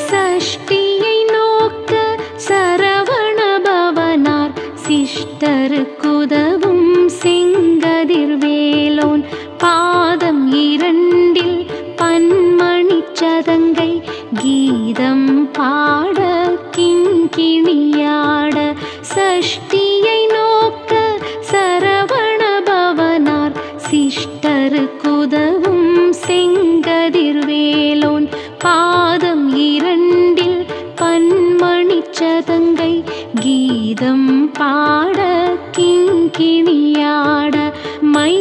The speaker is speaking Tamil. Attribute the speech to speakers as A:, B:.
A: சஷ்டியை நோக்க சரவண பவனார் சிஷ்டருக்குதவும் செங்கதிர்வேலோன் பாதம் இரண்டில் பன்மணி சதங்கை கீதம் பாட கிங்கிணியாட சஷ்டியை நோக்க சரவண பவனார் சிஷ்டருக்குதவும் செங்கதிர்வேலோன் பாதம் இரண்டில் பன்மணி சதங்கை கீதம் பாட கிங்கிணியாட மை